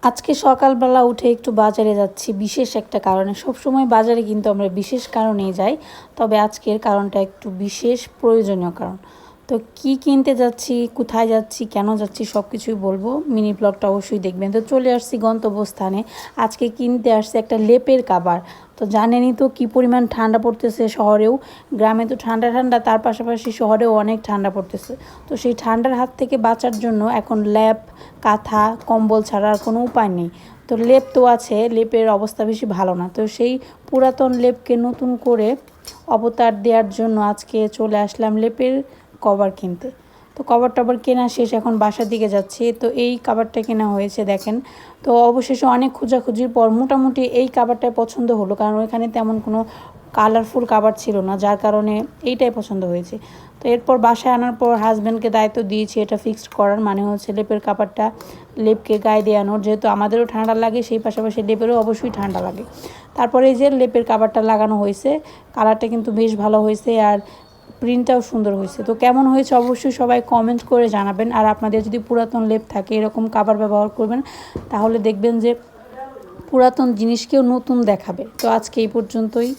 আজকে সকালবেলা উঠে একটু বাজারে যাচ্ছি বিশেষ একটা কারণে। সবসময় বাজারে কিন্তু আমরা বিশেষ কারণেই যাই, তবে আজকের কারণটা একটু বিশেষ প্রয়োজনীয় কারণ। তো কি কিনতে যাচ্ছি, কোথায় যাচ্ছি, কেন যাচ্ছি সব কিছুই বলবো। মিনি ব্লগটা অবশ্যই দেখবেন। তো চলে আসছি গন্তব্যস্থানে। আজকে কিনতে আসছে একটা লেপের কাবার। তো জানেনই তো কী পরিমাণ ঠান্ডা পড়তেছে শহরেও। গ্রামে তো ঠান্ডা ঠান্ডা, তার পাশাপাশি শহরেও অনেক ঠান্ডা পড়তেছে। তো সেই ঠান্ডার হাত থেকে বাঁচার জন্য এখন লেপ, কাঁথা, কম্বল ছাড়া আর কোনো উপায় নেই। তো লেপ তো আছে, লেপের অবস্থা বেশি ভালো না। তো সেই পুরাতন লেপকে নতুন করে অবতার দেওয়ার জন্য আজকে চলে আসলাম লেপের কভার কিনতে। তো কভার টভার কেনা শেষ, এখন বাসার দিকে যাচ্ছি। তো এই কাভারটা কেনা হয়েছে দেখেন। তো অবশেষে অনেক খোঁজাখুঁজির পর মোটামুটি এই কাভারটাই পছন্দ হলো, কারণ ওইখানে তেমন কোনো কালারফুল কাভার ছিল না, যার কারণে এইটাই পছন্দ হয়েছে। তো এরপর বাসায় আনার পর হাজব্যান্ডকে দায়িত্ব দিয়েছি এটা ফিক্সড করার, মানে হচ্ছে লেপের কাভারটা লেপকে গায়ে দিয়ে আনোর। যেহেতু আমাদেরও ঠান্ডা লাগে, সেই পাশাপাশি লেপেরও অবশ্যই ঠান্ডা লাগে। তারপরে এই যে লেপের কাভারটা লাগানো হয়েছে, কালারটা কিন্তু বেশ ভালো হয়েছে আর প্রিন্টটাও সুন্দর হয়েছে। তো কেমন হয়েছে অবশ্যই সবাই কমেন্ট করে জানাবেন। আর আপনাদের যদি পুরাতন লেপ থাকে, এরকম কাভার ব্যবহার করবেন, তাহলে দেখবেন যে পুরাতন জিনিসকেও নতুন দেখাবে। তো আজকে এই পর্যন্তই।